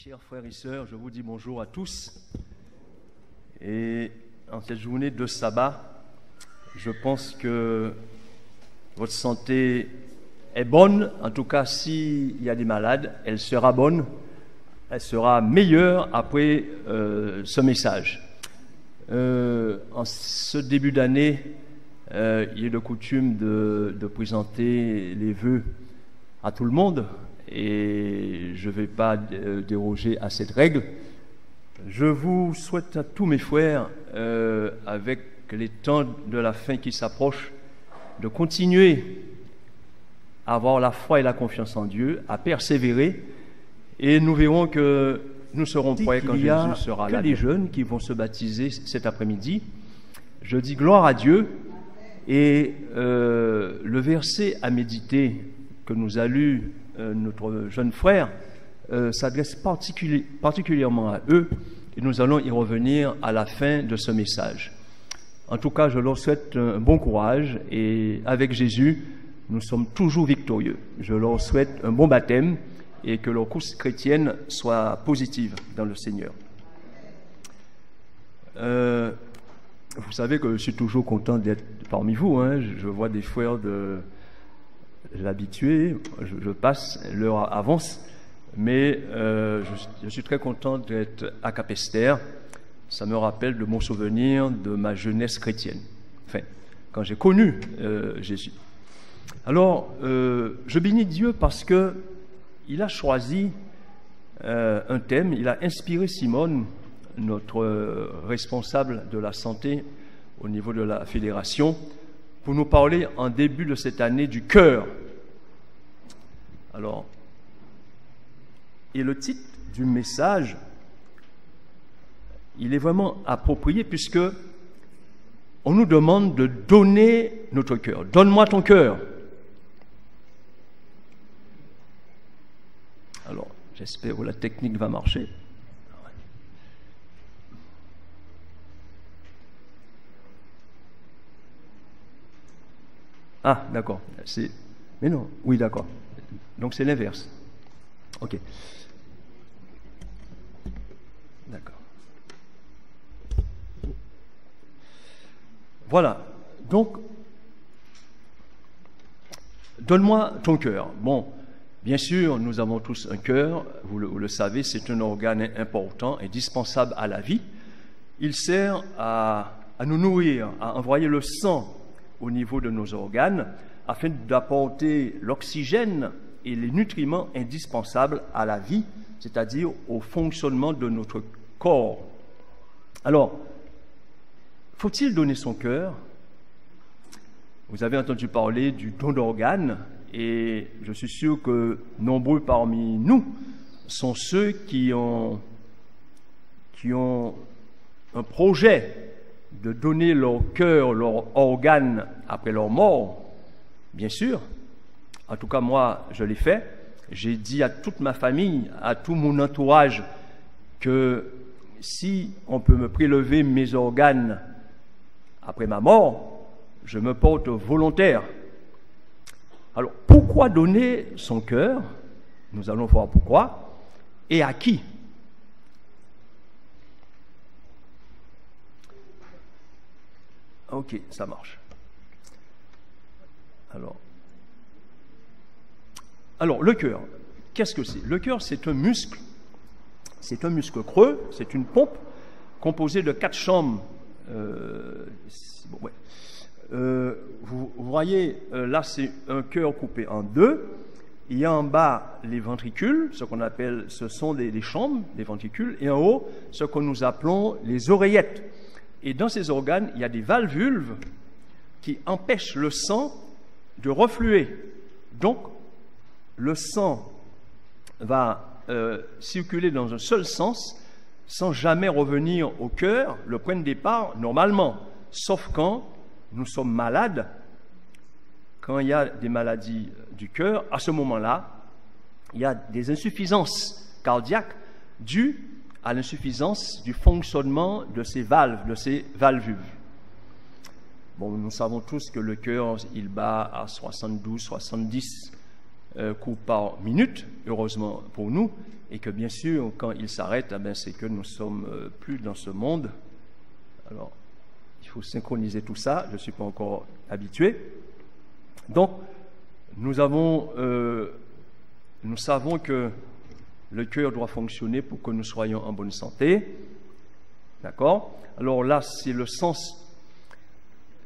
Chers frères et sœurs, je vous dis bonjour à tous. Et en cette journée de sabbat, je pense que votre santé est bonne. En tout cas, s'il y a des malades, elle sera bonne. Elle sera meilleure après ce message. En ce début d'année, il est de coutume de présenter les vœux à tout le monde. Et je ne vais pas déroger à cette règle. Je vous souhaite à tous mes frères, avec les temps de la fin qui s'approchent, de continuer à avoir la foi et la confiance en Dieu, à persévérer, et nous verrons que nous serons prêts quand Jésus sera là. Il y a des jeunes qui vont se baptiser cet après-midi. Je dis gloire à Dieu, et le verset à méditer que nous a lu notre jeune frère s'adresse particulièrement à eux, et nous allons y revenir à la fin de ce message. En tout cas, je leur souhaite un bon courage, et avec Jésus, nous sommes toujours victorieux. Je leur souhaite un bon baptême et que leur course chrétienne soit positive dans le Seigneur. Vous savez que je suis toujours content d'être parmi vous, hein. Je vois des frères de l'habitué, je passe, l'heure avance, mais je suis très content d'être à Capesterre. Ça me rappelle de mon souvenir de ma jeunesse chrétienne, enfin, quand j'ai connu Jésus. Alors, je bénis Dieu parce que il a choisi un thème, il a inspiré Simone, notre responsable de la santé au niveau de la fédération, pour nous parler en début de cette année du cœur. Alors, et le titre du message, il est vraiment approprié puisque on nous demande de donner notre cœur. Donne-moi ton cœur. Alors, j'espère que la technique va marcher. Ah, d'accord. Mais non, oui, d'accord. Donc c'est l'inverse. Ok. D'accord. Voilà. Donc, donne-moi ton cœur. Bon, bien sûr, nous avons tous un cœur. Vous le savez, c'est un organe important, indispensable à la vie. Il sert à nous nourrir, à envoyer le sang au niveau de nos organes, afin d'apporter l'oxygène et les nutriments indispensables à la vie, c'est-à-dire au fonctionnement de notre corps. Alors, faut-il donner son cœur? Vous avez entendu parler du don d'organes, et je suis sûr que nombreux parmi nous sont ceux qui ont un projet de donner leur cœur, leur organe après leur mort. Bien sûr. En tout cas, moi, je l'ai fait. J'ai dit à toute ma famille, à tout mon entourage, que si on peut me prélever mes organes après ma mort, je me porte volontaire. Alors, pourquoi donner son cœur? Nous allons voir pourquoi. Et à qui? Ok, ça marche. Alors, le cœur, qu'est-ce que c'est? Le cœur, c'est un muscle. C'est un muscle creux, c'est une pompe composée de 4 chambres. Vous voyez, là, c'est un cœur coupé en 2. Il y a en bas les ventricules, ce sont des chambres, des ventricules, et en haut, ce que nous appelons les oreillettes. Et dans ces organes, il y a des valvules qui empêchent le sang de refluer. Donc, le sang va circuler dans un seul sens sans jamais revenir au cœur, le point de départ, normalement. Sauf quand nous sommes malades, quand il y a des maladies du cœur, à ce moment-là, il y a des insuffisances cardiaques dues à l'insuffisance du fonctionnement de ces valves, de ces valvules. Bon, nous savons tous que le cœur, il bat à 72, 70 coups par minute, heureusement pour nous, et que bien sûr, quand il s'arrête, c'est que nous ne sommes plus dans ce monde. Alors, il faut synchroniser tout ça, je ne suis pas encore habitué. Donc, nous savons que le cœur doit fonctionner pour que nous soyons en bonne santé. D'accord? Alors là, c'est le sens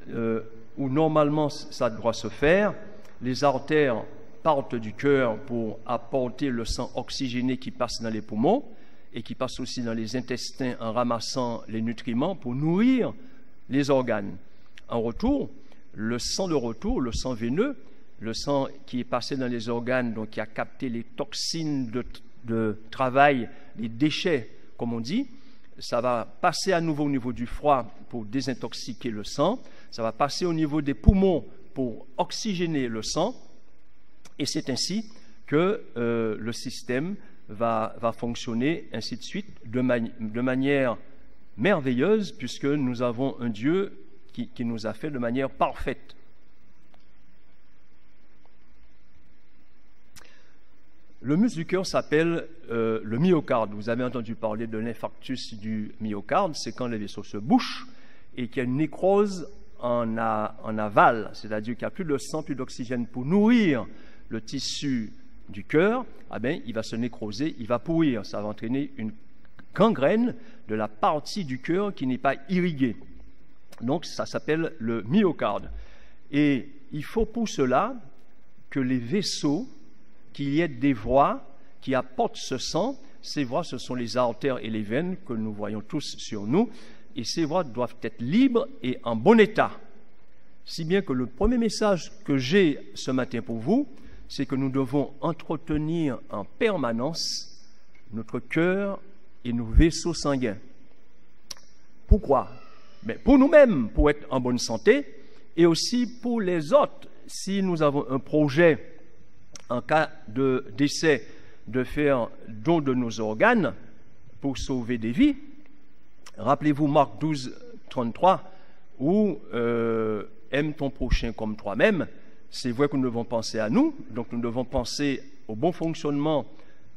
où normalement ça doit se faire. Les artères partent du cœur pour apporter le sang oxygéné qui passe dans les poumons et qui passe aussi dans les intestins en ramassant les nutriments pour nourrir les organes. En retour, le sang de retour, le sang veineux, le sang qui est passé dans les organes, donc qui a capté les toxines de travail, les déchets, comme on dit, ça va passer à nouveau au niveau du foie pour désintoxiquer le sang, ça va passer au niveau des poumons pour oxygéner le sang, et c'est ainsi que le système va fonctionner, ainsi de suite, de manière merveilleuse, puisque nous avons un Dieu qui nous a fait de manière parfaite. Le muscle du cœur s'appelle le myocarde. Vous avez entendu parler de l'infarctus du myocarde, c'est quand les vaisseaux se bouchent et qu'il y a une nécrose en aval, c'est-à-dire qu'il n'y a plus de sang, plus d'oxygène pour nourrir le tissu du cœur, il va se nécroser, il va pourrir. Ça va entraîner une gangrène de la partie du cœur qui n'est pas irriguée. Donc ça s'appelle le myocarde. Et il faut pour cela que les vaisseaux, qu'il y ait des voies qui apportent ce sang. Ces voies, ce sont les artères et les veines que nous voyons tous sur nous. Et ces voies doivent être libres et en bon état. Si bien que le premier message que j'ai ce matin pour vous, c'est que nous devons entretenir en permanence notre cœur et nos vaisseaux sanguins. Pourquoi? Pour nous-mêmes, pour être en bonne santé, et aussi pour les autres. Si nous avons un projet, en cas de décès, de faire don de nos organes pour sauver des vies, rappelez-vous Marc 12, 33, où aime ton prochain comme toi-même. C'est vrai que nous devons penser à nous, donc nous devons penser au bon fonctionnement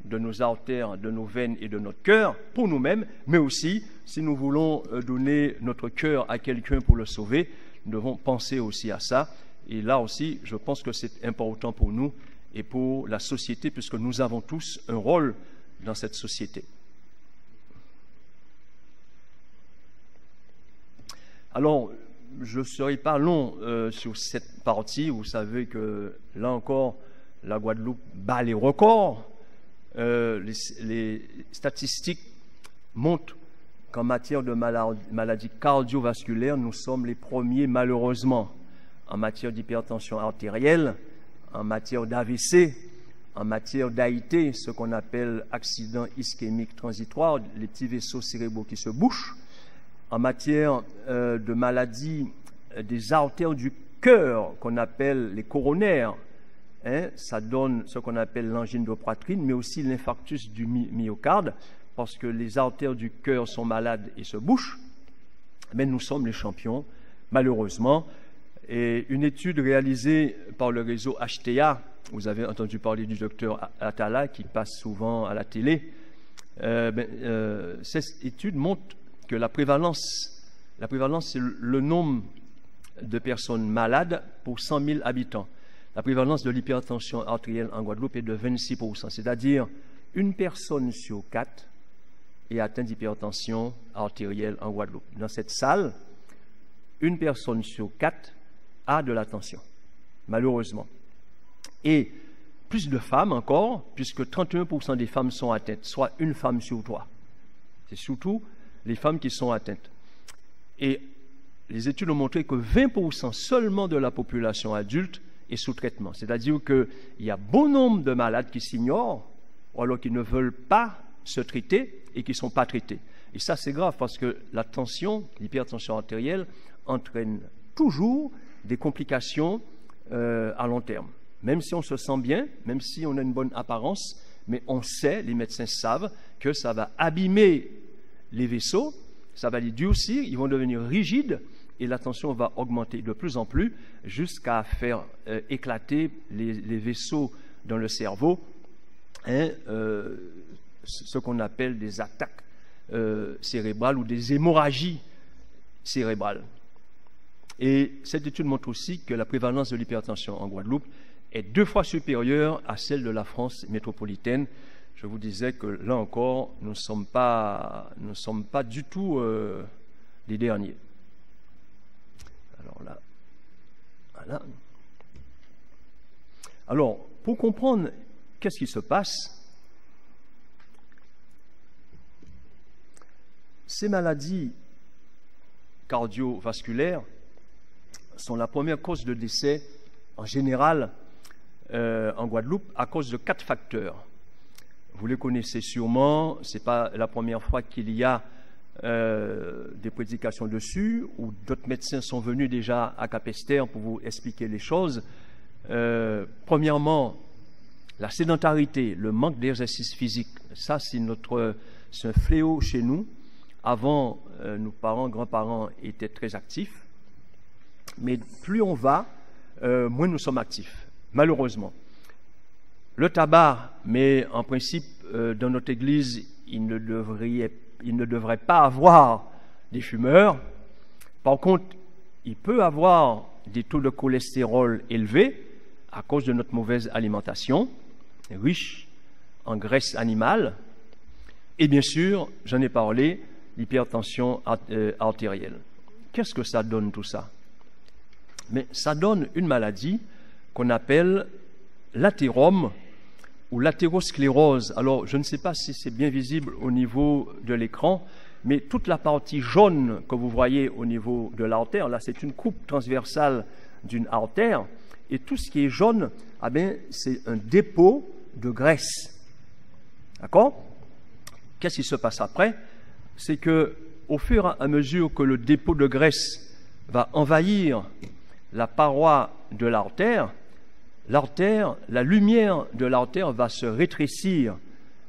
de nos artères, de nos veines et de notre cœur pour nous-mêmes, mais aussi, si nous voulons donner notre cœur à quelqu'un pour le sauver, nous devons penser aussi à ça. Et là aussi, je pense que c'est important pour nous et pour la société, puisque nous avons tous un rôle dans cette société. Alors, je ne serai pas long sur cette partie. Vous savez que, là encore, la Guadeloupe bat les records. Les statistiques montrent qu'en matière de maladies cardiovasculaires, nous sommes les premiers, malheureusement, en matière d'hypertension artérielle, en matière d'AVC, en matière d'AIT, ce qu'on appelle accident ischémique transitoire, les petits vaisseaux cérébraux qui se bouchent, en matière de maladies des artères du cœur, qu'on appelle les coronaires, ça donne ce qu'on appelle l'angine de poitrine, mais aussi l'infarctus du myocarde, parce que les artères du cœur sont malades et se bouchent. Mais nous sommes les champions, malheureusement. Et une étude réalisée par le réseau HTA, vous avez entendu parler du docteur Atala qui passe souvent à la télé, cette étude montre que la prévalence, c'est le nombre de personnes malades pour 100 000 habitants. La prévalence de l'hypertension artérielle en Guadeloupe est de 26%, c'est-à-dire une personne sur 4 est atteinte d'hypertension artérielle en Guadeloupe. Dans cette salle, une personne sur 4 a de la tension, malheureusement. Et plus de femmes encore, puisque 31% des femmes sont atteintes, soit une femme sur 3. C'est surtout les femmes qui sont atteintes. Et les études ont montré que 20% seulement de la population adulte est sous traitement. C'est-à-dire qu'il y a bon nombre de malades qui s'ignorent, ou alors qui ne veulent pas se traiter et qui ne sont pas traités. Et ça, c'est grave parce que la tension, l'hypertension artérielle, entraîne toujours des complications à long terme. Même si on se sent bien, même si on a une bonne apparence, mais on sait, les médecins savent, que ça va abîmer les vaisseaux, ça va les durcir, ils vont devenir rigides, et la tension va augmenter de plus en plus jusqu'à faire éclater les vaisseaux dans le cerveau, ce qu'on appelle des attaques cérébrales ou des hémorragies cérébrales. Et cette étude montre aussi que la prévalence de l'hypertension en Guadeloupe est 2 fois supérieure à celle de la France métropolitaine. Je vous disais que là encore, nous ne sommes pas du tout les derniers. Alors là, voilà. Alors, pour comprendre qu'est-ce qui se passe, ces maladies cardiovasculaires sont la première cause de décès en général en Guadeloupe à cause de 4 facteurs. Vous les connaissez sûrement, ce n'est pas la première fois qu'il y a des prédications dessus, ou d'autres médecins sont venus déjà à Capesterre pour vous expliquer les choses. Premièrement, la sédentarité, le manque d'exercice physique, ça c'est un fléau chez nous. Avant, nos parents, grands-parents étaient très actifs, mais plus on va, moins nous sommes actifs, malheureusement. Le tabac, mais en principe, dans notre église, il ne devrait pas avoir des fumeurs. Par contre, il peut avoir des taux de cholestérol élevés à cause de notre mauvaise alimentation, riche en graisse animale. Et bien sûr, j'en ai parlé, l'hypertension artérielle. Qu'est-ce que ça donne tout ça? Mais ça donne une maladie qu'on appelle l'athérome ou l'athérosclérose. Alors, je ne sais pas si c'est bien visible au niveau de l'écran, mais toute la partie jaune que vous voyez au niveau de l'artère, là, c'est une coupe transversale d'une artère, et tout ce qui est jaune, ah bien, c'est un dépôt de graisse. D'accord? Qu'est-ce qui se passe après? C'est que, au fur et à mesure que le dépôt de graisse va envahir la paroi de l'artère, la lumière de l'artère va se rétrécir.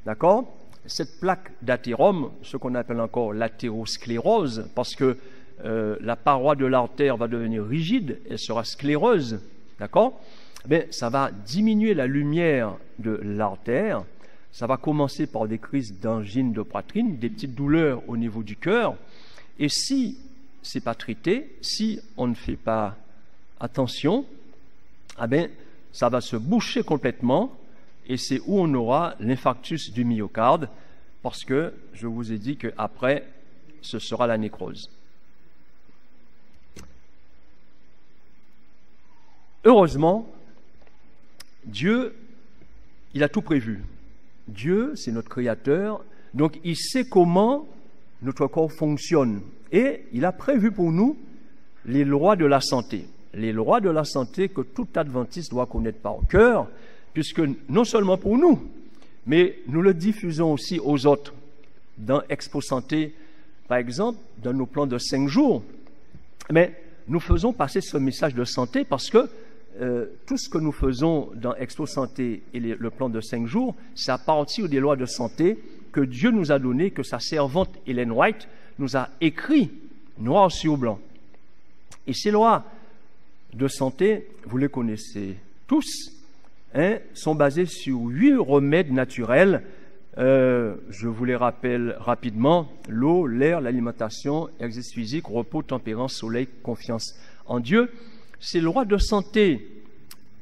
D'accord? Cette plaque d'athérome, ce qu'on appelle encore l'athérosclérose, parce que la paroi de l'artère va devenir rigide, elle sera scléreuse. D'accord? Mais ça va diminuer la lumière de l'artère. Ça va commencer par des crises d'angine de poitrine, des petites douleurs au niveau du cœur. Et si ce n'est pas traité, si on ne fait pas attention, ah ben, ça va se boucher complètement et c'est où on aura l'infarctus du myocarde, parce que je vous ai dit qu'après, ce sera la nécrose. Heureusement, Dieu, il a tout prévu. Dieu, c'est notre Créateur, donc il sait comment notre corps fonctionne. Et il a prévu pour nous les lois de la santé. Les lois de la santé que tout adventiste doit connaître par cœur, puisque non seulement pour nous, mais nous le diffusons aussi aux autres. Dans Expo Santé, par exemple, dans nos plans de 5 jours, mais nous faisons passer ce message de santé parce que tout ce que nous faisons dans Expo Santé et le plan de 5 jours, c'est à partir des lois de santé que Dieu nous a données, que sa servante Ellen White nous a écrit noir sur blanc. Et ces lois de santé, vous les connaissez tous, sont basées sur 8 remèdes naturels. Je vous les rappelle rapidement: l'eau, l'air, l'alimentation, exercice physique, repos, tempérance, soleil, confiance en Dieu. Ces lois de santé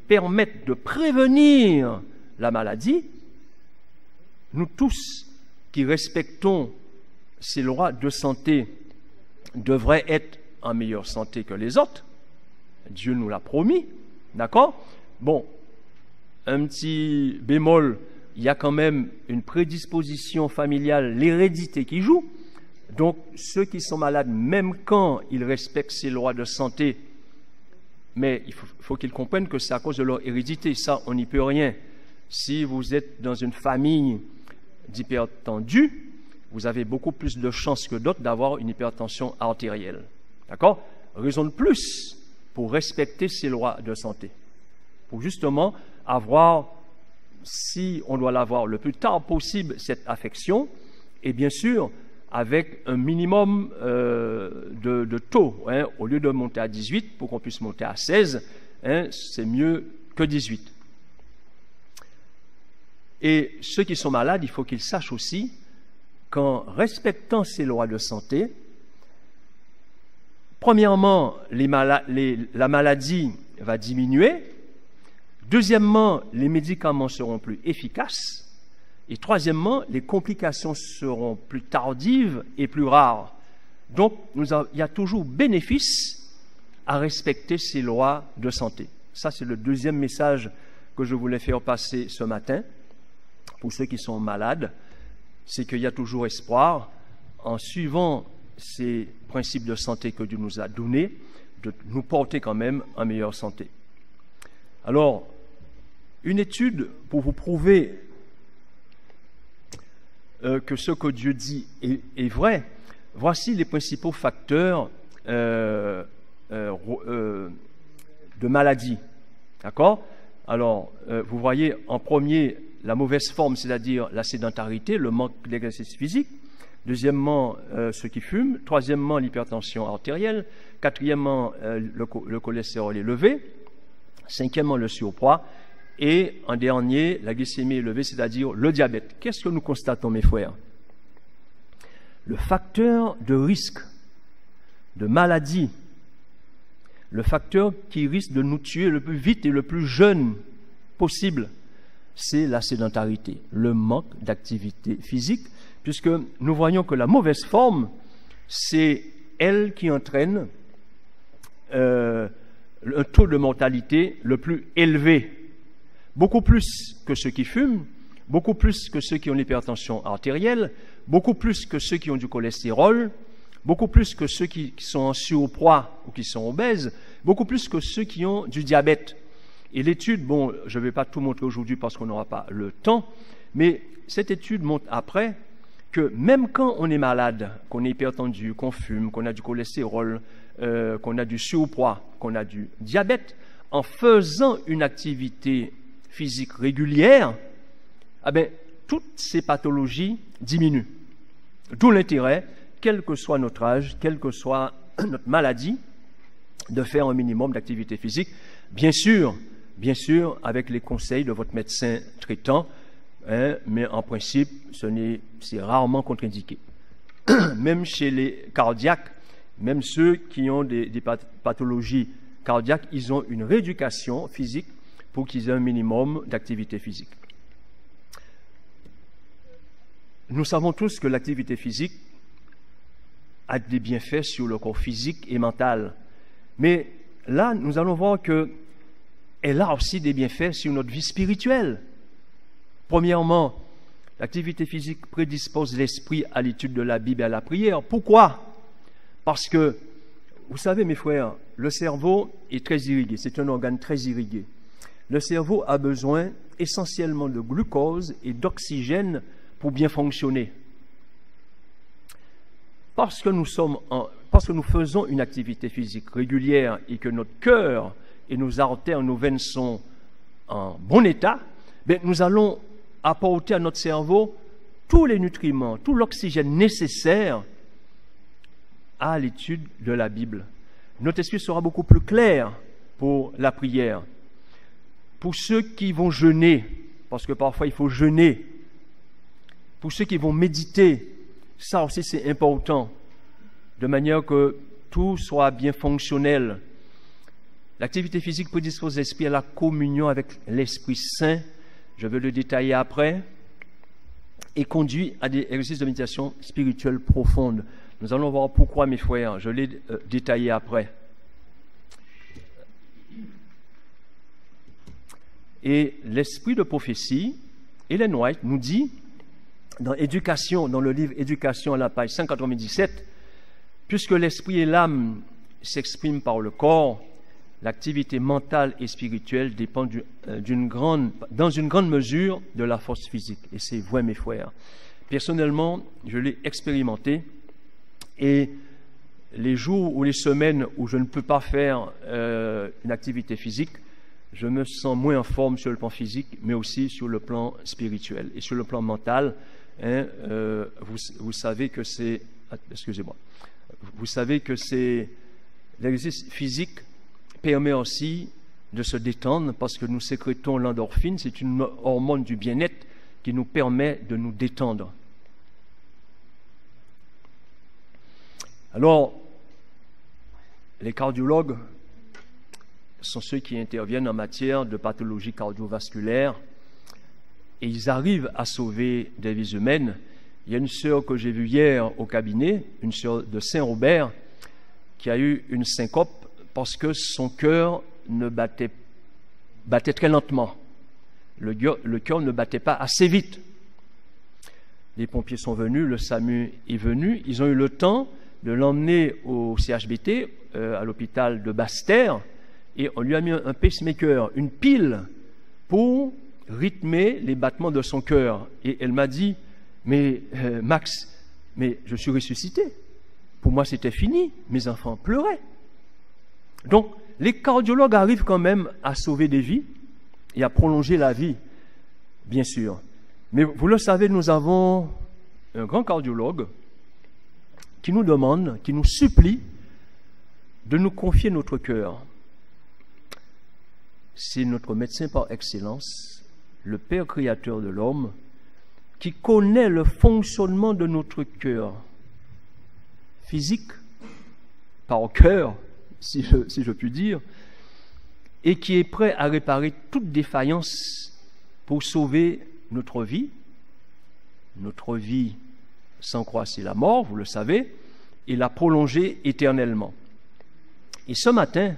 permettent de prévenir la maladie. Nous tous qui respectons ces lois de santé devraient être en meilleure santé que les autres. Dieu nous l'a promis, d'accord? Bon, un petit bémol, il y a quand même une prédisposition familiale, l'hérédité qui joue. Donc, ceux qui sont malades, même quand ils respectent ces lois de santé, mais il faut qu'ils comprennent que c'est à cause de leur hérédité. Ça, on n'y peut rien. Si vous êtes dans une famille d'hypertendus, vous avez beaucoup plus de chances que d'autres d'avoir une hypertension artérielle. D'accord? Raison de plus pour respecter ces lois de santé. Pour justement avoir, si on doit l'avoir le plus tard possible, cette affection, et bien sûr, avec un minimum de taux. Au lieu de monter à 18, pour qu'on puisse monter à 16, c'est mieux que 18. Et ceux qui sont malades, il faut qu'ils sachent aussi qu'en respectant ces lois de santé, premièrement, la maladie va diminuer. Deuxièmement, les médicaments seront plus efficaces. Et troisièmement, les complications seront plus tardives et plus rares. Donc, il y a toujours bénéfice à respecter ces lois de santé. Ça, c'est le deuxième message que je voulais faire passer ce matin. Pour ceux qui sont malades, c'est qu'il y a toujours espoir en suivant ces principes de santé que Dieu nous a donnés, de nous porter quand même en meilleure santé. Alors, une étude pour vous prouver que ce que Dieu dit est vrai. Voici les principaux facteurs de maladie. D'accord? Alors, vous voyez en premier la mauvaise forme, c'est-à-dire la sédentarité, le manque d'exercice physique. Deuxièmement, ceux qui fument. Troisièmement, l'hypertension artérielle. Quatrièmement, le cholestérol élevé. Cinquièmement, le surpoids. Et en dernier, la glycémie élevée, c'est-à-dire le diabète. Qu'est-ce que nous constatons, mes frères? Le facteur de risque de maladie, le facteur qui risque de nous tuer le plus vite et le plus jeune possible, c'est la sédentarité, le manque d'activité physique, puisque nous voyons que la mauvaise forme, c'est elle qui entraîne un taux de mortalité le plus élevé, beaucoup plus que ceux qui fument, beaucoup plus que ceux qui ont l'hypertension artérielle, beaucoup plus que ceux qui ont du cholestérol, beaucoup plus que ceux qui sont en surpoids ou qui sont obèses, beaucoup plus que ceux qui ont du diabète. Et l'étude, bon, je ne vais pas tout montrer aujourd'hui parce qu'on n'aura pas le temps, mais cette étude montre après que même quand on est malade, qu'on est hypertendu, qu'on fume, qu'on a du cholestérol, qu'on a du surpoids, qu'on a du diabète, en faisant une activité physique régulière, eh bien, toutes ces pathologies diminuent. D'où l'intérêt, quel que soit notre âge, quelle que soit notre maladie, de faire un minimum d'activité physique. Bien sûr, avec les conseils de votre médecin traitant, hein, mais en principe, c'est rarement contre-indiqué. Même chez les cardiaques, même ceux qui ont des pathologies cardiaques, ils ont une rééducation physique pour qu'ils aient un minimum d'activité physique. Nous savons tous que l'activité physique a des bienfaits sur le corps physique et mental. Mais là, nous allons voir qu'elle a aussi des bienfaits sur notre vie spirituelle. Premièrement, l'activité physique prédispose l'esprit à l'étude de la Bible et à la prière. Pourquoi? Parce que, vous savez, mes frères, le cerveau est très irrigué, c'est un organe très irrigué. Le cerveau a besoin essentiellement de glucose et d'oxygène pour bien fonctionner. Parce que nous faisons une activité physique régulière et que notre cœur et nos artères, nos veines sont en bon état, bien, nous allons apporter à notre cerveau tous les nutriments, tout l'oxygène nécessaire à l'étude de la Bible. Notre esprit sera beaucoup plus clair pour la prière. Pour ceux qui vont jeûner, parce que parfois il faut jeûner, pour ceux qui vont méditer, ça aussi c'est important, de manière que tout soit bien fonctionnel. L'activité physique prédispose l'esprit à la communion avec l'Esprit Saint, je vais le détailler après, et conduit à des exercices de méditation spirituelle profonde. Nous allons voir pourquoi, mes frères, je l'ai détaillé après. Et l'esprit de prophétie, Ellen White nous dit, dans le livre Éducation à la page 197, puisque l'esprit et l'âme s'expriment par le corps, l'activité mentale et spirituelle dépend dans une grande mesure de la force physique. Et c'est vrai, mes frères. Personnellement, je l'ai expérimenté et les jours ou les semaines où je ne peux pas faire une activité physique, je me sens moins en forme sur le plan physique, mais aussi sur le plan spirituel et sur le plan mental. Hein, vous savez que c'est... Excusez-moi. Vous savez que l'exercice physique permet aussi de se détendre parce que nous sécrétons l'endorphine, c'est une hormone du bien-être qui nous permet de nous détendre. Alors, les cardiologues sont ceux qui interviennent en matière de pathologie cardiovasculaire et ils arrivent à sauver des vies humaines. Il y a une sœur que j'ai vue hier au cabinet, une sœur de Saint-Robert, qui a eu une syncope parce que son cœur ne battait très lentement. Le cœur ne battait pas assez vite. Les pompiers sont venus, le SAMU est venu, ils ont eu le temps de l'emmener au CHBT, à l'hôpital de Basse-Terre, et on lui a mis un pacemaker, une pile, pour rythmer les battements de son cœur. Et elle m'a dit, mais Max, mais je suis ressuscité. Pour moi, c'était fini. Mes enfants pleuraient. Donc, les cardiologues arrivent quand même à sauver des vies et à prolonger la vie, bien sûr. Mais vous le savez, nous avons un grand cardiologue qui nous demande, qui nous supplie de nous confier notre cœur. C'est notre médecin par excellence, le Père créateur de l'homme, qui connaît le fonctionnement de notre cœur physique, par cœur, si je puis dire, et qui est prêt à réparer toute défaillance pour sauver notre vie sans croire c'est la mort, vous le savez, et la prolonger éternellement. Et ce matin,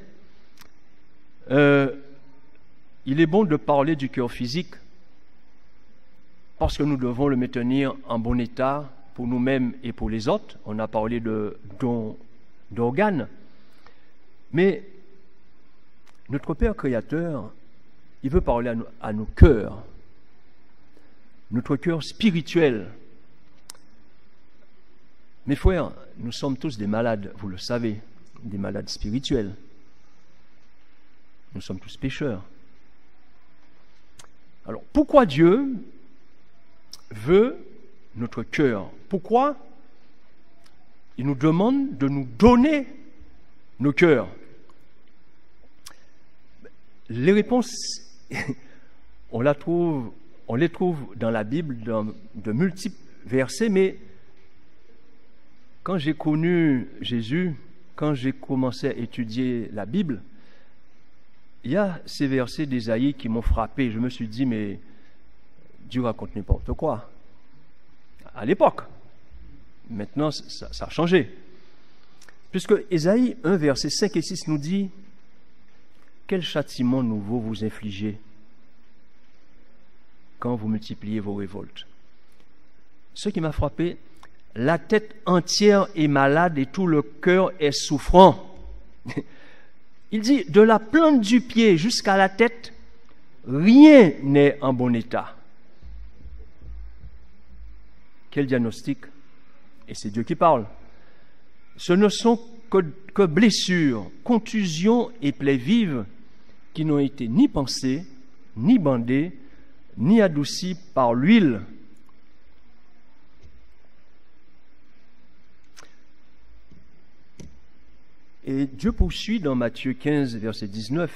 il est bon de parler du cœur physique parce que nous devons le maintenir en bon état pour nous-mêmes et pour les autres. On a parlé d'organes. Mais notre Père créateur, il veut parler à nos cœurs, notre cœur spirituel. Mes frères, nous sommes tous des malades, vous le savez, des malades spirituels. Nous sommes tous pécheurs. Alors, pourquoi Dieu veut notre cœur? Pourquoi il nous demande de nous donner nos cœurs? Les réponses, on les trouve dans la Bible, dans de multiples versets, mais quand j'ai connu Jésus, quand j'ai commencé à étudier la Bible, il y a ces versets d'Ésaïe qui m'ont frappé. Je me suis dit, mais Dieu raconte n'importe quoi. À l'époque. Maintenant, ça a changé. Puisque Ésaïe 1, versets 5 et 6 nous dit, « Quel châtiment nouveau vous infligez quand vous multipliez vos révoltes ?» Ce qui m'a frappé, la tête entière est malade et tout le cœur est souffrant. Il dit, de la plante du pied jusqu'à la tête, rien n'est en bon état. Quel diagnostic? Et c'est Dieu qui parle. Ce ne sont que blessures, contusions et plaies vives qui n'ont été ni pensées, ni bandées, ni adoucies par l'huile. Et Dieu poursuit dans Matthieu 15, verset 19.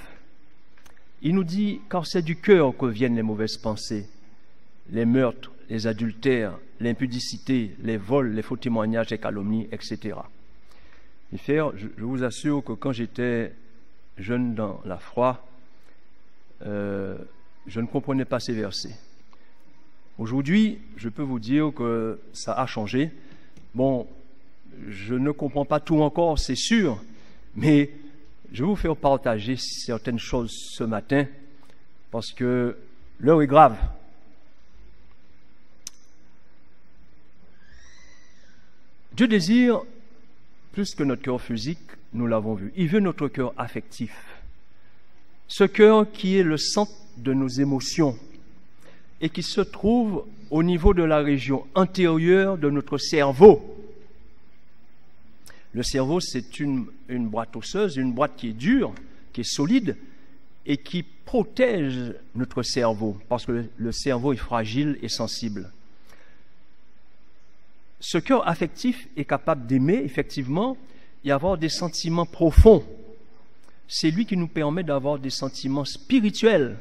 Il nous dit, car c'est du cœur que viennent les mauvaises pensées, les meurtres, les adultères, l'impudicité, les vols, les faux témoignages, les calomnies, etc. Mes frères, je vous assure que quand j'étais jeune dans la foi, je ne comprenais pas ces versets. Aujourd'hui, je peux vous dire que ça a changé. Bon, je ne comprends pas tout encore, c'est sûr, mais je vais vous faire partager certaines choses ce matin parce que l'heure est grave. Dieu désire plus que notre cœur physique, nous l'avons vu. Il veut notre cœur affectif. Ce cœur qui est le centre de nos émotions et qui se trouve au niveau de la région antérieure de notre cerveau. Le cerveau, c'est une boîte osseuse, une boîte qui est dure, qui est solide et qui protège notre cerveau parce que le cerveau est fragile et sensible. Ce cœur affectif est capable d'aimer, effectivement, et avoir des sentiments profonds. C'est lui qui nous permet d'avoir des sentiments spirituels.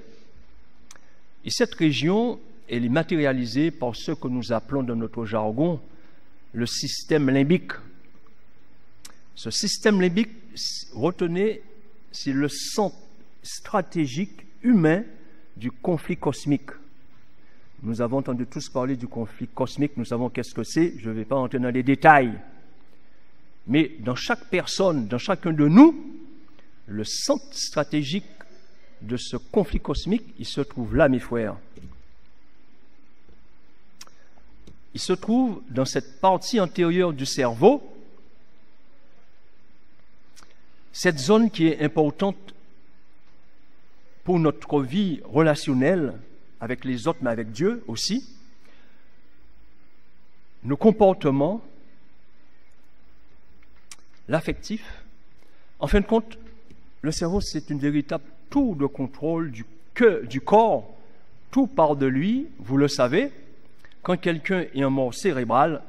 Et cette région elle est matérialisée par ce que nous appelons dans notre jargon le système limbique. Ce système limbique, retenez, c'est le centre stratégique humain du conflit cosmique. Nous avons entendu tous parler du conflit cosmique, nous savons qu'est-ce que c'est, je ne vais pas entrer dans les détails. Mais dans chaque personne, dans chacun de nous, le centre stratégique de ce conflit cosmique, il se trouve là, mes frères. Il se trouve dans cette partie antérieure du cerveau, cette zone qui est importante pour notre vie relationnelle avec les autres, mais avec Dieu aussi, nos comportements, l'affectif. En fin de compte, le cerveau, c'est une véritable tour de contrôle du corps. Tout part de lui, vous le savez. Quand quelqu'un est en mort cérébrale,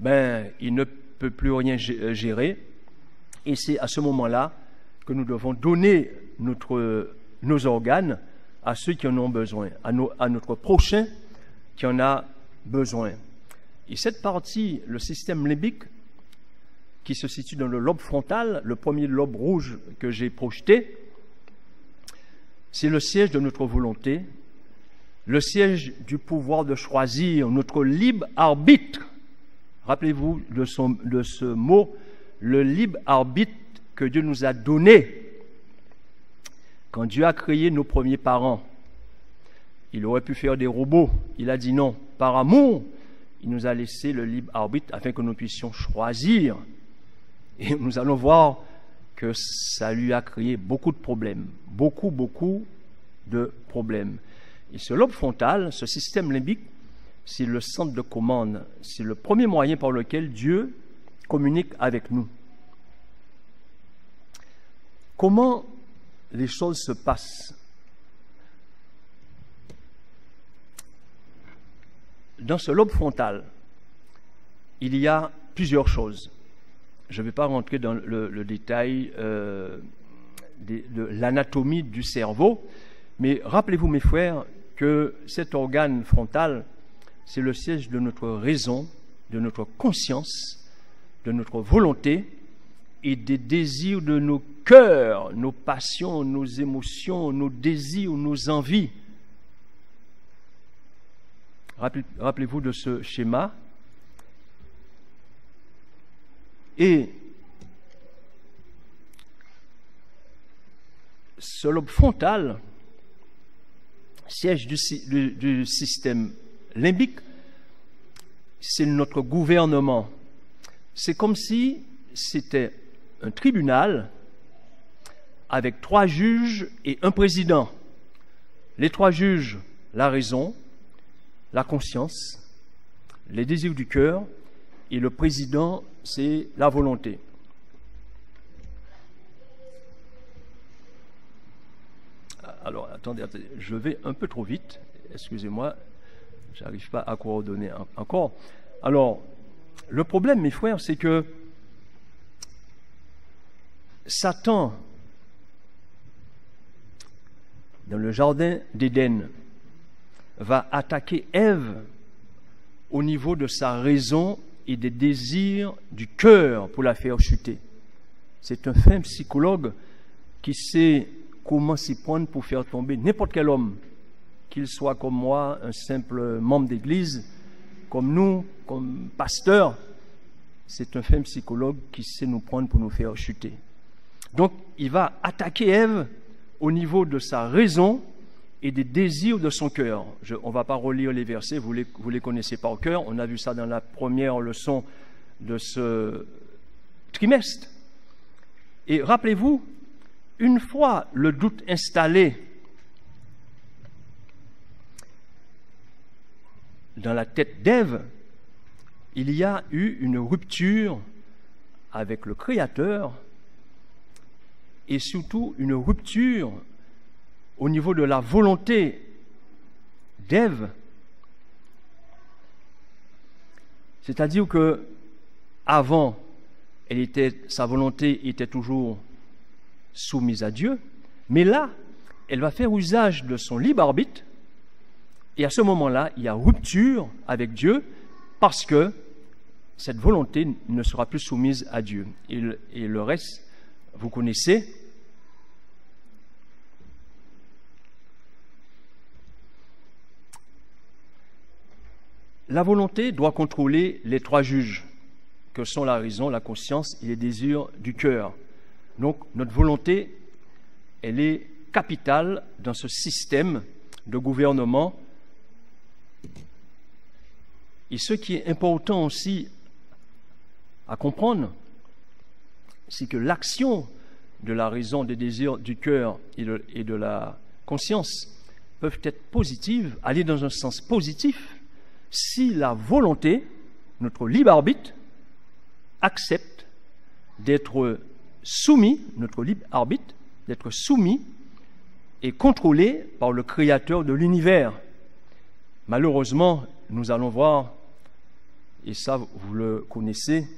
il ne peut plus rien gérer. Et c'est à ce moment-là que nous devons donner nos organes à ceux qui en ont besoin, à notre prochain qui en a besoin. Et cette partie, le système limbique, qui se situe dans le lobe frontal, le premier lobe rouge que j'ai projeté, c'est le siège de notre volonté, le siège du pouvoir de choisir, notre libre arbitre. Rappelez-vous de ce mot, le libre arbitre que Dieu nous a donné. Quand Dieu a créé nos premiers parents, il aurait pu faire des robots. Il a dit non. Par amour, il nous a laissé le libre arbitre afin que nous puissions choisir. Et nous allons voir que ça lui a créé beaucoup de problèmes. Beaucoup de problèmes. Et ce lobe frontal, ce système limbique, c'est le centre de commande. C'est le premier moyen par lequel Dieu communique avec nous. Comment les choses se passent? Dans ce lobe frontal, il y a plusieurs choses. Je ne vais pas rentrer dans le détail de l'anatomie du cerveau, mais rappelez-vous, mes frères, que cet organe frontal, c'est le siège de notre raison, de notre conscience, de notre volonté et des désirs de nos cœurs, nos passions, nos émotions, nos désirs, nos envies. Rappelez-vous de ce schéma. Et ce lobe frontal, siège du système limbique, c'est notre gouvernement. C'est comme si c'était un tribunal avec 3 juges et un président. Les 3 juges, la raison, la conscience, les désirs du cœur, et le président, c'est la volonté. Alors, attendez, je vais un peu trop vite. Excusez-moi, je n'arrive pas à coordonner encore. Alors, le problème, mes frères, c'est que Satan, dans le jardin d'Éden, va attaquer Ève au niveau de sa raison et des désirs du cœur pour la faire chuter. C'est un fin psychologue qui sait comment s'y prendre pour faire tomber n'importe quel homme, qu'il soit comme moi, un simple membre d'église, comme nous, comme pasteur. C'est un fin psychologue qui sait nous prendre pour nous faire chuter. Donc, il va attaquer Ève au niveau de sa raison et des désirs de son cœur. On ne va pas relire les versets, vous les connaissez par cœur. On a vu ça dans la première leçon de ce trimestre. Et rappelez-vous, une fois le doute installé dans la tête d'Ève, il y a eu une rupture avec le Créateur et surtout une rupture au niveau de la volonté d'Ève. C'est-à-dire que avant, sa volonté était toujours soumise à Dieu, mais là, elle va faire usage de son libre arbitre Et à ce moment-là, il y a rupture avec Dieu parce que cette volonté ne sera plus soumise à Dieu. Et le reste, vous connaissez. La volonté doit contrôler les trois juges, que sont la raison, la conscience et les désirs du cœur. Donc, notre volonté, elle est capitale dans ce système de gouvernement. Et ce qui est important aussi à comprendre, c'est que l'action de la raison, des désirs du cœur et de la conscience peuvent être positives, aller dans un sens positif, si la volonté, notre libre arbitre, accepte d'être soumis, notre libre arbitre, d'être soumis et contrôlé par le Créateur de l'univers. Malheureusement, nous allons voir, et ça vous le connaissez,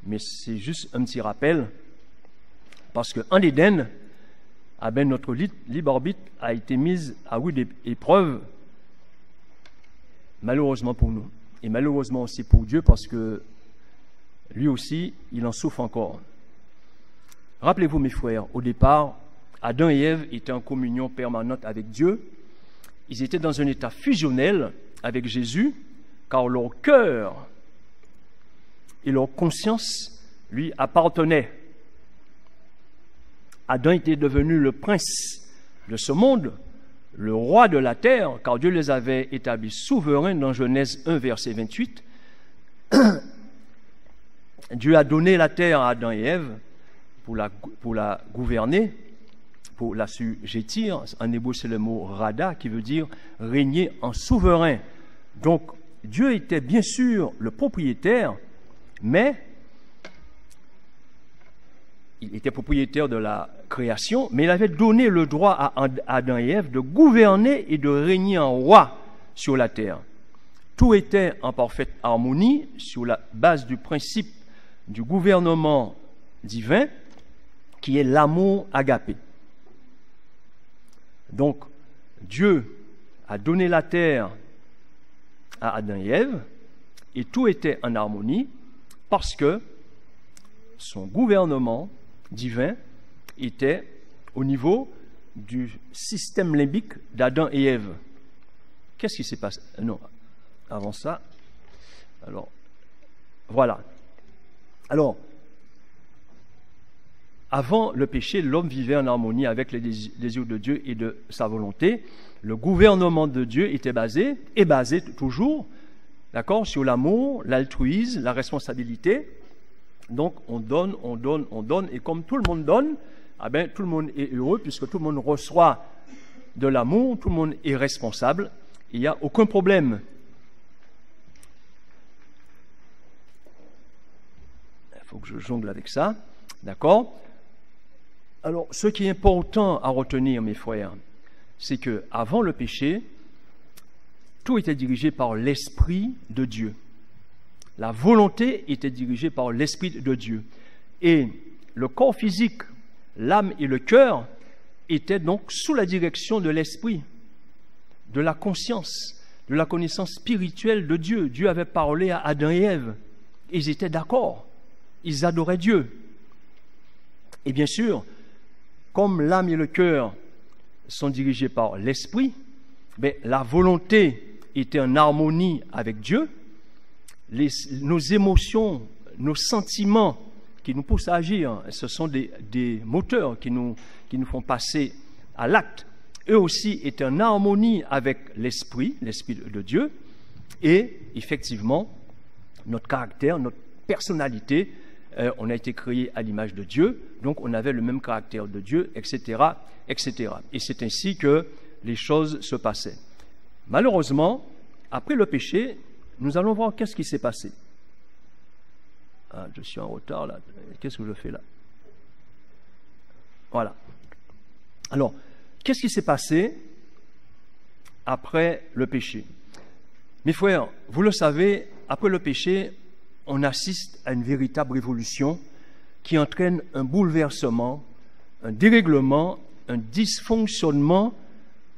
mais c'est juste un petit rappel, parce qu'en Éden, notre libre arbitre a été mis à rude épreuve, malheureusement pour nous, et malheureusement aussi pour Dieu, parce que lui aussi, il en souffre encore. Rappelez-vous, mes frères, au départ, Adam et Ève étaient en communion permanente avec Dieu. Ils étaient dans un état fusionnel avec Jésus, car leur cœur et leur conscience lui appartenaient. Adam était devenu le prince de ce monde, le roi de la terre, car Dieu les avait établis souverains dans Genèse 1, verset 28. Dieu a donné la terre à Adam et Ève pour la gouverner, pour la sujettir. En hébreu, c'est le mot rada, qui veut dire régner en souverain. Donc, Dieu était bien sûr le propriétaire, mais il était propriétaire de la création, mais il avait donné le droit à Adam et Ève de gouverner et de régner en roi sur la terre. Tout était en parfaite harmonie sur la base du principe du gouvernement divin, qui est l'amour agapé. Donc, Dieu a donné la terre à Adam et Ève, et tout était en harmonie parce que son gouvernement divin était au niveau du système limbique d'Adam et Ève. Qu'est-ce qui s'est passé? Non, avant ça. Alors, voilà. Alors, avant le péché, l'homme vivait en harmonie avec les désirs de Dieu et de sa volonté. Le gouvernement de Dieu est basé toujours, d'accord, sur l'amour, l'altruisme, la responsabilité. Donc, on donne, et comme tout le monde donne, tout le monde est heureux puisque tout le monde reçoit de l'amour, tout le monde est responsable, il n'y a aucun problème. Il faut que je jongle avec ça, d'accord? Alors, ce qui est important à retenir, mes frères, c'est que avant le péché, tout était dirigé par l'Esprit de Dieu. La volonté était dirigée par l'Esprit de Dieu. Et le corps physique, l'âme et le cœur étaient donc sous la direction de l'Esprit, de la conscience, de la connaissance spirituelle de Dieu. Dieu avait parlé à Adam et Ève. Ils étaient d'accord. Ils adoraient Dieu. Et bien sûr, comme l'âme et le cœur sont dirigés par l'Esprit, la volonté était en harmonie avec Dieu. Nos émotions, nos sentiments qui nous poussent à agir, ce sont des moteurs qui nous font passer à l'acte. Eux aussi étaient en harmonie avec l'Esprit de Dieu. Et effectivement, notre caractère, notre personnalité, on a été créé à l'image de Dieu, donc on avait le même caractère de Dieu, etc., etc. Et c'est ainsi que les choses se passaient. Malheureusement, après le péché, nous allons voir qu'est-ce qui s'est passé. Ah, je suis en retard là. Qu'est-ce que je fais là? Voilà. Alors, qu'est-ce qui s'est passé après le péché? Mes frères, vous le savez, après le péché, on assiste à une véritable révolution qui entraîne un bouleversement, un dérèglement, un dysfonctionnement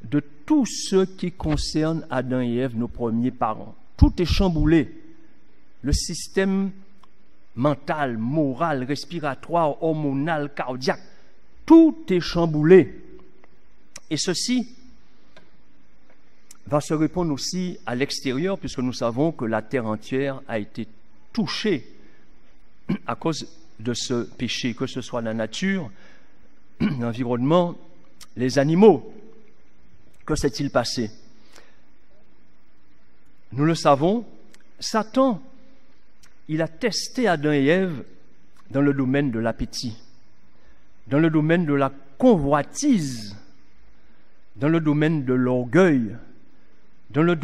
de tout ce qui concerne Adam et Ève, nos premiers parents. Tout est chamboulé. Le système mental, moral, respiratoire, hormonal, cardiaque, tout est chamboulé. Et ceci va se répondre aussi à l'extérieur, puisque nous savons que la terre entière a été touchée à cause de ce péché, que ce soit la nature, l'environnement, les animaux. Que s'est-il passé? Nous le savons, Satan, il a testé Adam et Ève dans le domaine de l'appétit, dans le domaine de la convoitise, dans le domaine de l'orgueil, dans le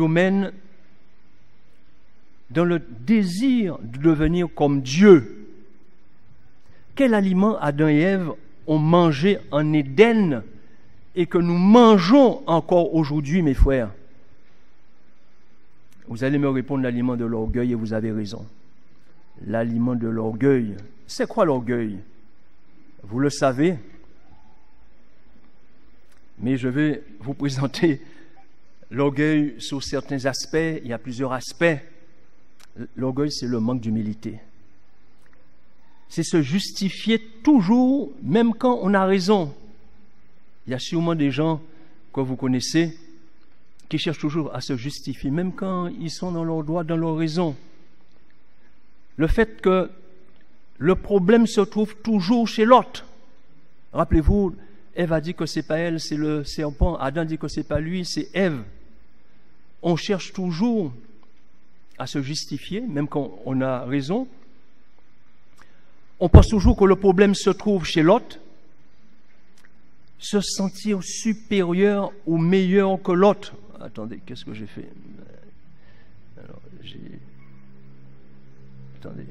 désir de devenir comme Dieu. Quel aliment Adam et Ève ont mangé en Éden et que nous mangeons encore aujourd'hui, mes frères? Vous allez me répondre l'aliment de l'orgueil, et vous avez raison. L'aliment de l'orgueil. C'est quoi l'orgueil? Vous le savez, mais je vais vous présenter l'orgueil sous certains aspects. Il y a plusieurs aspects. L'orgueil, c'est le manque d'humilité. C'est se justifier toujours, même quand on a raison. Il y a sûrement des gens que vous connaissez qui cherchent toujours à se justifier, même quand ils sont dans leur droit, dans leur raison. Le fait que le problème se trouve toujours chez l'autre. Rappelez-vous, Ève a dit que c'est pas elle, c'est le serpent. Adam dit que c'est pas lui, c'est Ève. On cherche toujours à se justifier, même quand on a raison. On pense toujours que le problème se trouve chez l'autre. Se sentir supérieur ou meilleur que l'autre. Attendez, qu'est-ce que j'ai fait? Alors,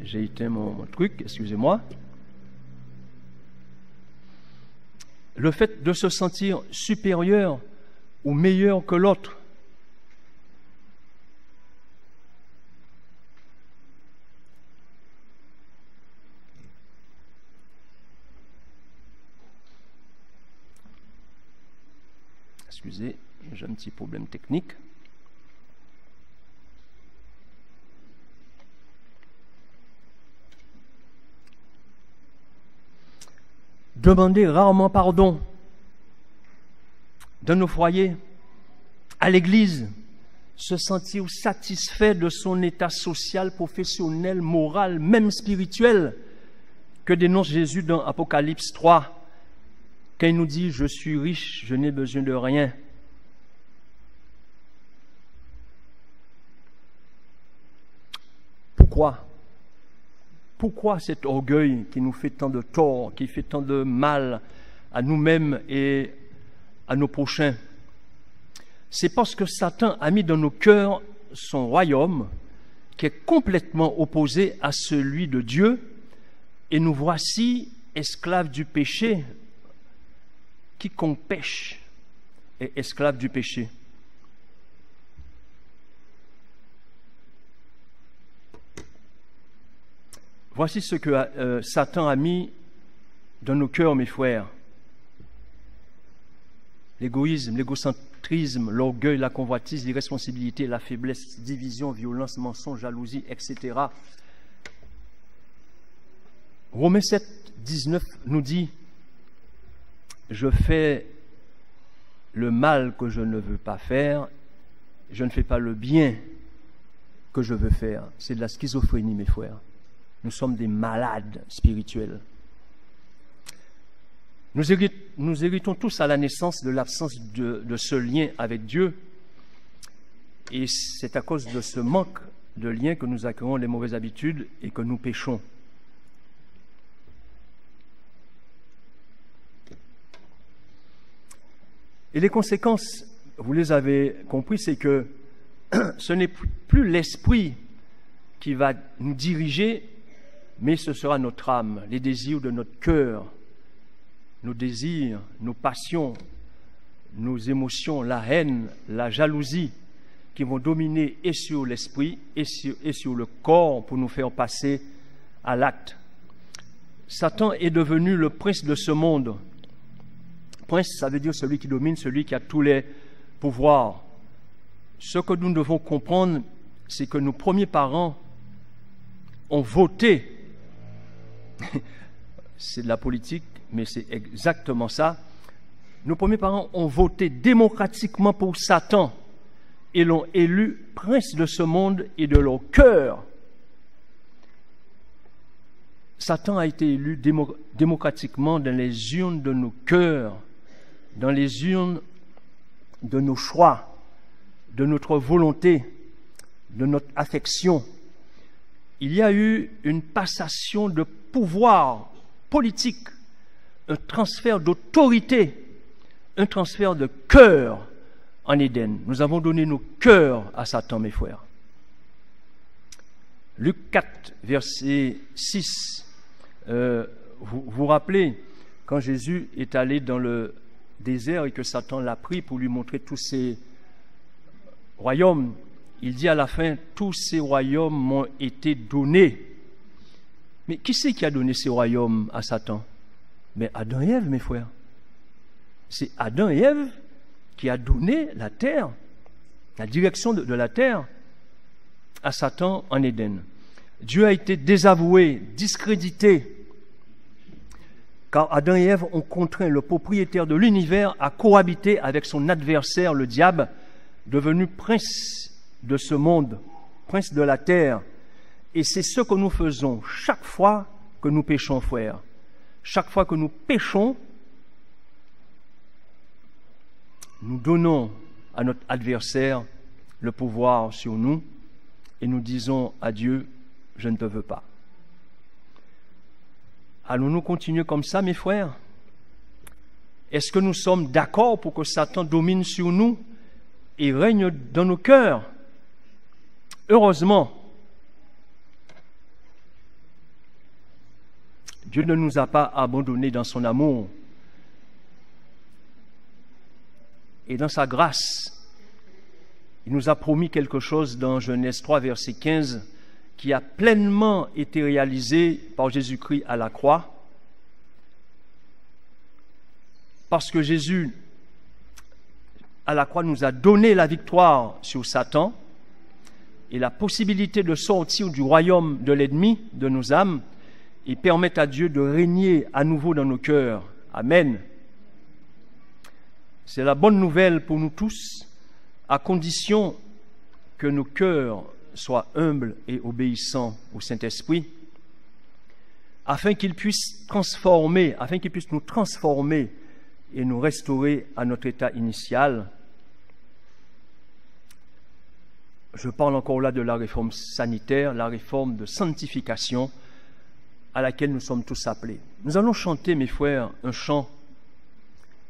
j'ai éteint mon truc, excusez-moi. Le fait de se sentir supérieur ou meilleur que l'autre. Excusez, j'ai un petit problème technique. Demander rarement pardon dans nos foyers, à l'église, se sentir satisfait de son état social, professionnel, moral, même spirituel, que dénonce Jésus dans Apocalypse 3, quand il nous dit « Je suis riche, je n'ai besoin de rien ». Pourquoi? Pourquoi cet orgueil qui nous fait tant de tort, qui fait tant de mal à nous-mêmes et à nos prochains? C'est parce que Satan a mis dans nos cœurs son royaume qui est complètement opposé à celui de Dieu, et nous voici esclaves du péché. Quiconque pêche est esclave du péché. Voici ce que Satan a mis dans nos cœurs, mes frères. L'égoïsme, l'égocentrisme, l'orgueil, la convoitise, l'irresponsabilité, la faiblesse, division, violence, mensonge, jalousie, etc. Romains 7, 19 nous dit « Je fais le mal que je ne veux pas faire, je ne fais pas le bien que je veux faire. » C'est de la schizophrénie, mes frères. Nous sommes des malades spirituels. Nous héritons tous à la naissance de l'absence de ce lien avec Dieu. Et c'est à cause de ce manque de lien que nous acquérons les mauvaises habitudes et que nous péchons. Et les conséquences, vous les avez compris, c'est que ce n'est plus l'esprit qui va nous diriger, mais ce sera notre âme, les désirs de notre cœur, nos désirs, nos passions, nos émotions, la haine, la jalousie, qui vont dominer et sur l'esprit et sur le corps pour nous faire passer à l'acte. Satan est devenu le prince de ce monde. Prince, ça veut dire celui qui domine, celui qui a tous les pouvoir. Ce que nous devons comprendre, c'est que nos premiers parents ont voté. C'est de la politique, mais c'est exactement ça. Nos premiers parents ont voté démocratiquement pour Satan et l'ont élu prince de ce monde et de leur cœur. Satan a été élu démocratiquement dans les urnes de nos cœurs, dans les urnes de nos choix, de notre volonté, de notre affection. Il y a eu une passation de pouvoir politique, un transfert d'autorité, un transfert de cœur en Éden. Nous avons donné nos cœurs à Satan, mes frères. Luc 4, verset 6. Vous vous rappelez, quand Jésus est allé dans le désert et que Satan l'a pris pour lui montrer tous ces royaumes, il dit à la fin, tous ces royaumes m'ont été donnés. Mais qui c'est qui a donné ces royaumes à Satan? Mais Adam et Ève, mes frères. C'est Adam et Ève qui a donné la terre, la direction de la terre à Satan en Éden. Dieu a été désavoué, discrédité, car Adam et Ève ont contraint le propriétaire de l'univers à cohabiter avec son adversaire, le diable, devenu prince de ce monde, prince de la terre. Et c'est ce que nous faisons chaque fois que nous péchons, frères. Chaque fois que nous péchons, nous donnons à notre adversaire le pouvoir sur nous et nous disons à Dieu, je ne te veux pas. Allons-nous continuer comme ça, mes frères? Est-ce que nous sommes d'accord pour que Satan domine sur nous et règne dans nos cœurs? Heureusement, Dieu ne nous a pas abandonnés dans son amour et dans sa grâce. Il nous a promis quelque chose dans Genèse 3, verset 15, qui a pleinement été réalisé par Jésus-Christ à la croix. Parce que Jésus, à la croix, nous a donné la victoire sur Satan et la possibilité de sortir du royaume de l'ennemi de nos âmes et permettre à Dieu de régner à nouveau dans nos cœurs. Amen. C'est la bonne nouvelle pour nous tous, à condition que nos cœurs soient humbles et obéissants au Saint-Esprit, afin qu'il puisse nous transformer et nous restaurer à notre état initial. Je parle encore là de la réforme sanitaire, la réforme de sanctification à laquelle nous sommes tous appelés. Nous allons chanter, mes frères, un chant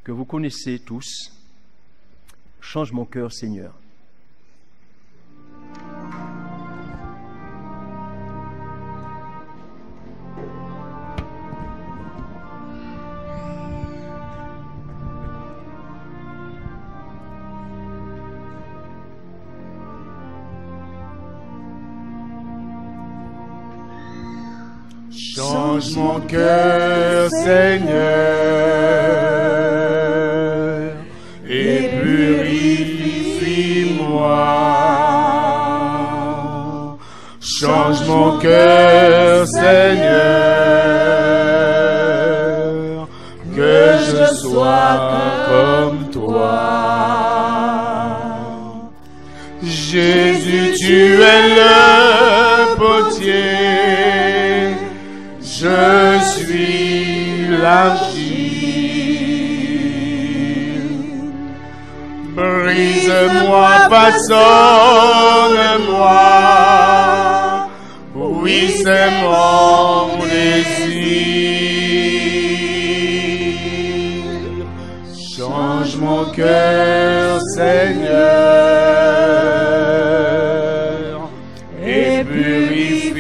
que vous connaissez tous. Change mon cœur, Seigneur. Change mon cœur, Seigneur, et purifie-moi. Change mon cœur, Seigneur, que je sois comme toi. Jésus, tu es le potier, je suis l'argile. Brise-moi, façonne-moi, oui, c'est mon désir. Change mon cœur, Seigneur, et purifie-moi.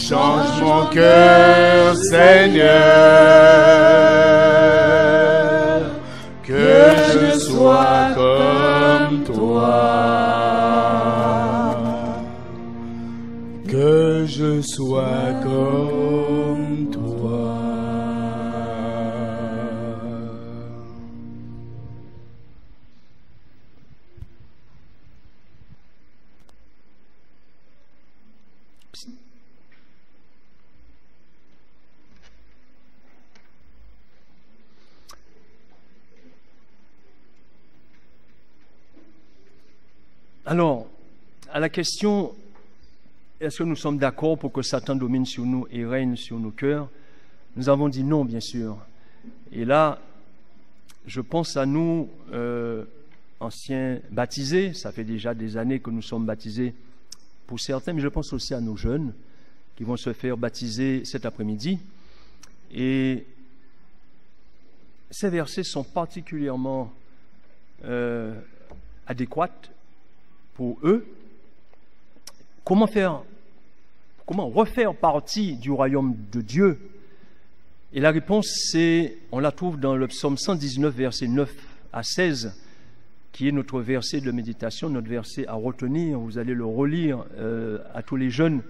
Change mon cœur, Seigneur, que je sois comme toi. Que je sois comme toi. Alors, à la question, est-ce que nous sommes d'accord pour que Satan domine sur nous et règne sur nos cœurs? Nous avons dit non, bien sûr. Et là, je pense à nous, anciens baptisés, ça fait déjà des années que nous sommes baptisés pour certains, mais je pense aussi à nos jeunes qui vont se faire baptiser cet après-midi. Et ces versets sont particulièrement adéquats pour eux. Comment refaire partie du royaume de Dieu? Et la réponse, on la trouve dans le psaume 119, versets 9 à 16, qui est notre verset de méditation, notre verset à retenir. Vous allez le relire à tous les jeunes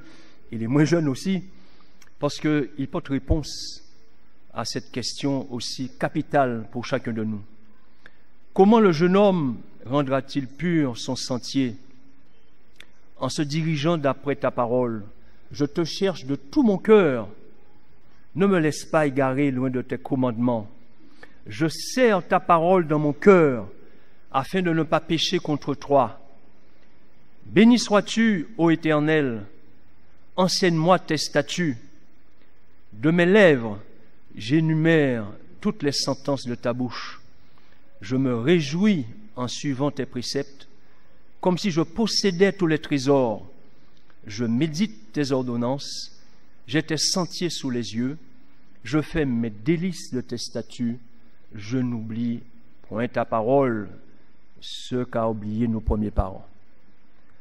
et les moins jeunes aussi, parce qu'il porte réponse à cette question aussi capitale pour chacun de nous. Comment le jeune homme rendra-t-il pur son sentier? En se dirigeant d'après ta parole, je te cherche de tout mon cœur. Ne me laisse pas égarer loin de tes commandements. Je serre ta parole dans mon cœur, afin de ne pas pécher contre toi. Béni sois-tu, ô Éternel, enseigne-moi tes statuts. De mes lèvres, j'énumère toutes les sentences de ta bouche. Je me réjouis en suivant tes préceptes, comme si je possédais tous les trésors. Je médite tes ordonnances, j'ai tes sentiers sous les yeux, je fais mes délices de tes statuts, je n'oublie point ta parole, ce qu'a oublié nos premiers parents.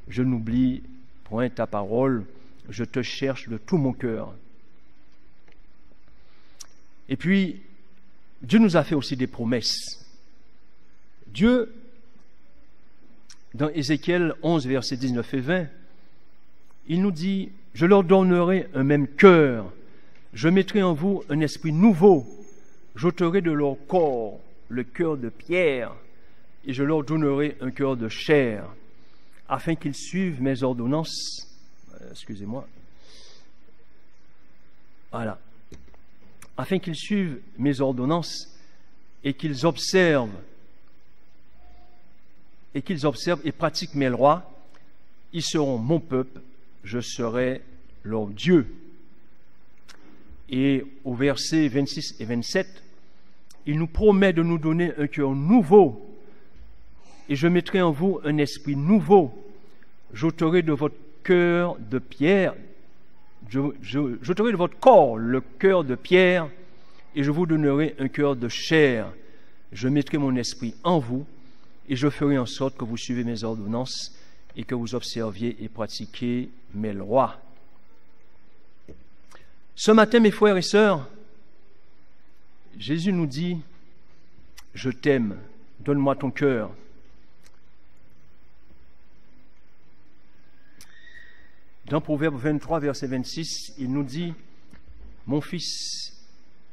Je n'oublie point ta parole, je te cherche de tout mon cœur. Et puis, Dieu nous a fait aussi des promesses. Dieu, dans Ézéchiel 11, versets 19 et 20, il nous dit, « Je leur donnerai un même cœur, je mettrai en vous un esprit nouveau, j'ôterai de leur corps le cœur de pierre, et je leur donnerai un cœur de chair, afin qu'ils suivent mes ordonnances. » Excusez-moi. Voilà. Afin qu'ils suivent mes ordonnances et qu'ils observent et pratiquent mes lois, ils seront mon peuple, je serai leur Dieu. Et au verset 26 et 27, il nous promet de nous donner un cœur nouveau. Et je mettrai en vous un esprit nouveau. J'ôterai de votre cœur de pierre, j'ôterai de votre corps le cœur de pierre, et je vous donnerai un cœur de chair. Je mettrai mon esprit en vous, et je ferai en sorte que vous suivez mes ordonnances, et que vous observiez et pratiquiez mes lois. Ce matin, mes frères et sœurs, Jésus nous dit, « Je t'aime, donne-moi ton cœur. » Dans Proverbe 23, verset 26, il nous dit, « Mon fils,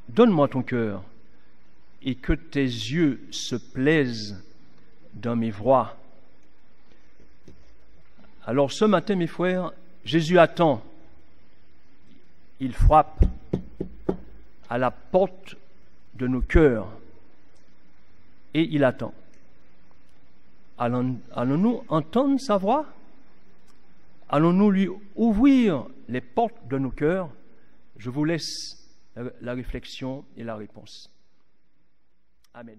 donne-moi ton cœur, et que tes yeux se plaisent dans mes voies. » Alors ce matin, mes frères, Jésus attend. Il frappe à la porte de nos cœurs et il attend. Allons-nous entendre sa voix? Allons-nous lui ouvrir les portes de nos cœurs? Je vous laisse la réflexion et la réponse. Amen.